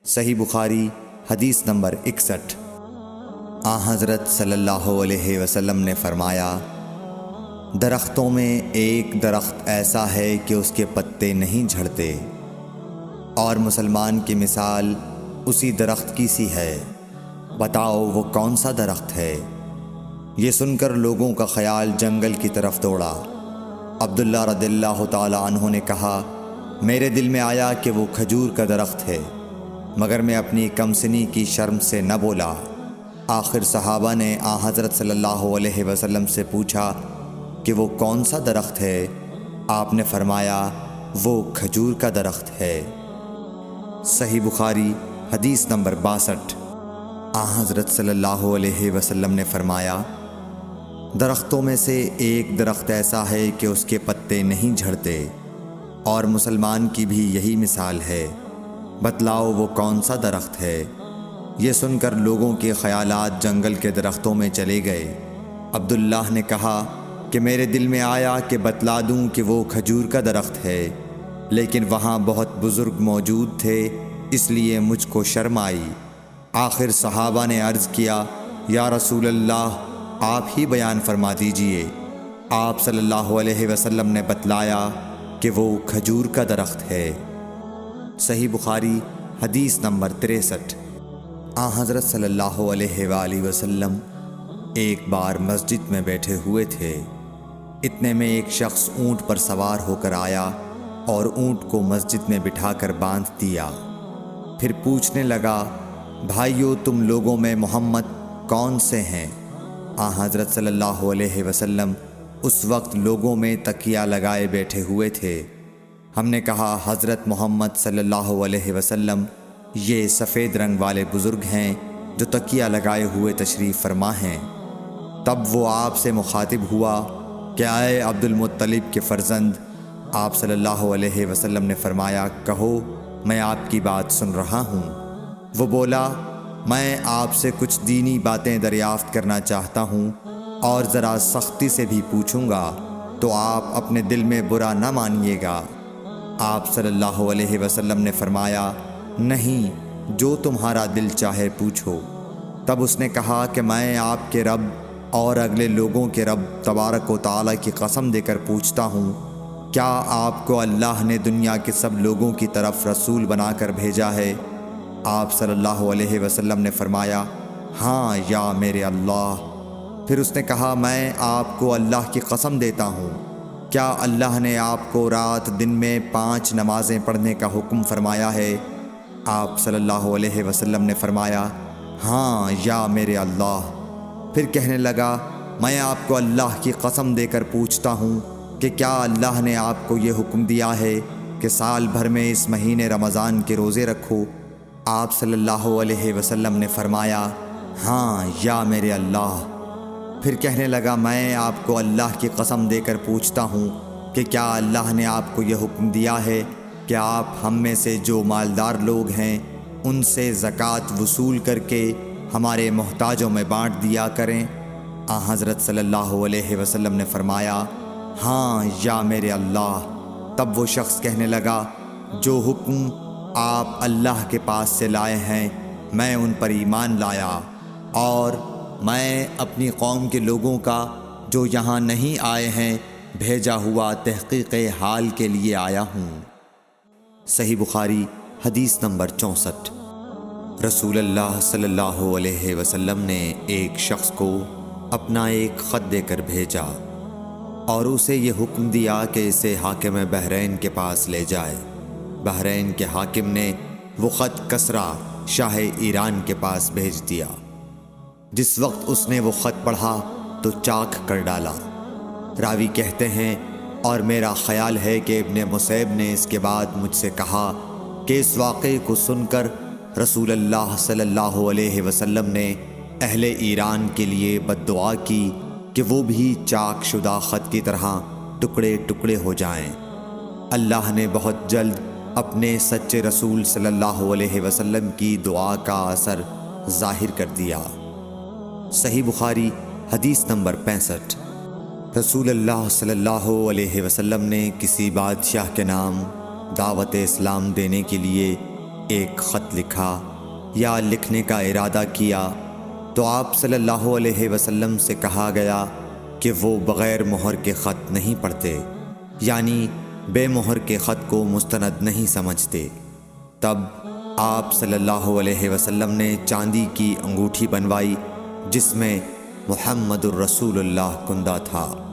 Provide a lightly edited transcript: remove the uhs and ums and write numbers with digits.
صحیح بخاری حدیث نمبر 61۔ حضرت صلی اللہ علیہ وسلم نے فرمایا، درختوں میں ایک درخت ایسا ہے کہ اس کے پتے نہیں جھڑتے، اور مسلمان کی مثال اسی درخت کی سی ہے، بتاؤ وہ کون سا درخت ہے؟ یہ سن کر لوگوں کا خیال جنگل کی طرف دوڑا۔ عبداللہ رضی اللہ تعالی عنہ نے کہا، میرے دل میں آیا کہ وہ کھجور کا درخت ہے، مگر میں اپنی کم سنی کی شرم سے نہ بولا۔ آخر صحابہ نے حضرت صلی اللہ علیہ وسلم سے پوچھا کہ وہ کون سا درخت ہے؟ آپ نے فرمایا، وہ کھجور کا درخت ہے۔ صحیح بخاری حدیث نمبر 62۔ حضرت صلی اللہ علیہ وسلم نے فرمایا، درختوں میں سے ایک درخت ایسا ہے کہ اس کے پتے نہیں جھڑتے، اور مسلمان کی بھی یہی مثال ہے، بتلاؤ وہ کون سا درخت ہے؟ یہ سن کر لوگوں کے خیالات جنگل کے درختوں میں چلے گئے۔ عبداللہ نے کہا کہ میرے دل میں آیا کہ بتلا دوں کہ وہ کھجور کا درخت ہے، لیکن وہاں بہت بزرگ موجود تھے، اس لیے مجھ کو شرم آئی۔ آخر صحابہ نے عرض کیا، یا رسول اللہ، آپ ہی بیان فرما دیجئے۔ آپ صلی اللہ علیہ وسلم نے بتلایا کہ وہ کھجور کا درخت ہے۔ صحیح بخاری حدیث نمبر 63۔ حضرت صلی اللہ علیہ وآلہ وسلم ایک بار مسجد میں بیٹھے ہوئے تھے، اتنے میں ایک شخص اونٹ پر سوار ہو کر آیا اور اونٹ کو مسجد میں بٹھا کر باندھ دیا۔ پھر پوچھنے لگا، بھائیو تم لوگوں میں محمد کون سے ہیں؟ حضرت صلی اللہ علیہ وسلم اس وقت لوگوں میں تکیہ لگائے بیٹھے ہوئے تھے۔ ہم نے کہا، حضرت محمد صلی اللہ علیہ وسلم یہ سفید رنگ والے بزرگ ہیں جو تکیہ لگائے ہوئے تشریف فرما ہیں۔ تب وہ آپ سے مخاطب ہوا کہ اے عبد المطلب کے فرزند، آپ صلی اللہ علیہ وسلم نے فرمایا، کہو میں آپ کی بات سن رہا ہوں۔ وہ بولا، میں آپ سے کچھ دینی باتیں دریافت کرنا چاہتا ہوں، اور ذرا سختی سے بھی پوچھوں گا تو آپ اپنے دل میں برا نہ مانیے گا۔ آپ صلی اللہ علیہ وسلم نے فرمایا، نہیں، جو تمہارا دل چاہے پوچھو۔ تب اس نے کہا کہ میں آپ کے رب اور اگلے لوگوں کے رب تبارک و تعالیٰ کی قسم دے کر پوچھتا ہوں، کیا آپ کو اللہ نے دنیا کے سب لوگوں کی طرف رسول بنا کر بھیجا ہے؟ آپ صلی اللہ علیہ وسلم نے فرمایا، ہاں یا میرے اللہ۔ پھر اس نے کہا، میں آپ کو اللہ کی قسم دیتا ہوں، کیا اللہ نے آپ کو رات دن میں 5 نمازیں پڑھنے کا حکم فرمایا ہے؟ آپ صلی اللہ علیہ وسلم نے فرمایا، ہاں یا میرے اللہ۔ پھر کہنے لگا، میں آپ کو اللہ کی قسم دے کر پوچھتا ہوں کہ کیا اللہ نے آپ کو یہ حکم دیا ہے کہ سال بھر میں اس مہینے رمضان کے روزے رکھو؟ آپ صلی اللہ علیہ وسلم نے فرمایا، ہاں یا میرے اللہ۔ پھر کہنے لگا، میں آپ کو اللہ کی قسم دے کر پوچھتا ہوں کہ کیا اللہ نے آپ کو یہ حکم دیا ہے کہ آپ ہم میں سے جو مالدار لوگ ہیں ان سے زکوٰۃ وصول کر کے ہمارے محتاجوں میں بانٹ دیا کریں؟ حضرت صلی اللہ علیہ وسلم نے فرمایا، ہاں یا میرے اللہ۔ تب وہ شخص کہنے لگا، جو حکم آپ اللہ کے پاس سے لائے ہیں میں ان پر ایمان لایا، اور میں اپنی قوم کے لوگوں کا جو یہاں نہیں آئے ہیں بھیجا ہوا تحقیق حال کے لیے آیا ہوں۔ صحیح بخاری حدیث نمبر 64۔ رسول اللہ صلی اللہ علیہ وسلم نے ایک شخص کو اپنا ایک خط دے کر بھیجا اور اسے یہ حکم دیا کہ اسے حاکم بحرین کے پاس لے جائے۔ بحرین کے حاکم نے وہ خط کسریٰ شاہ ایران کے پاس بھیج دیا۔ جس وقت اس نے وہ خط پڑھا تو چاک کر ڈالا۔ راوی کہتے ہیں، اور میرا خیال ہے کہ ابن مسیب نے اس کے بعد مجھ سے کہا کہ اس واقعے کو سن کر رسول اللہ صلی اللہ علیہ وسلم نے اہل ایران کے لیے بد دعا کی کہ وہ بھی چاک شدہ خط کی طرح ٹکڑے ٹکڑے ہو جائیں۔ اللہ نے بہت جلد اپنے سچے رسول صلی اللہ علیہ وسلم کی دعا کا اثر ظاہر کر دیا۔ صحیح بخاری حدیث نمبر 65۔ رسول اللہ صلی اللہ علیہ وسلم نے کسی بادشاہ کے نام دعوت اسلام دینے کے لیے ایک خط لکھا یا لکھنے کا ارادہ کیا تو آپ صلی اللہ علیہ وسلم سے کہا گیا کہ وہ بغیر مہر کے خط نہیں پڑھتے، یعنی بے مہر کے خط کو مستند نہیں سمجھتے۔ تب آپ صلی اللہ علیہ وسلم نے چاندی کی انگوٹھی بنوائی جس میں محمد الرسول اللہ کندہ تھا۔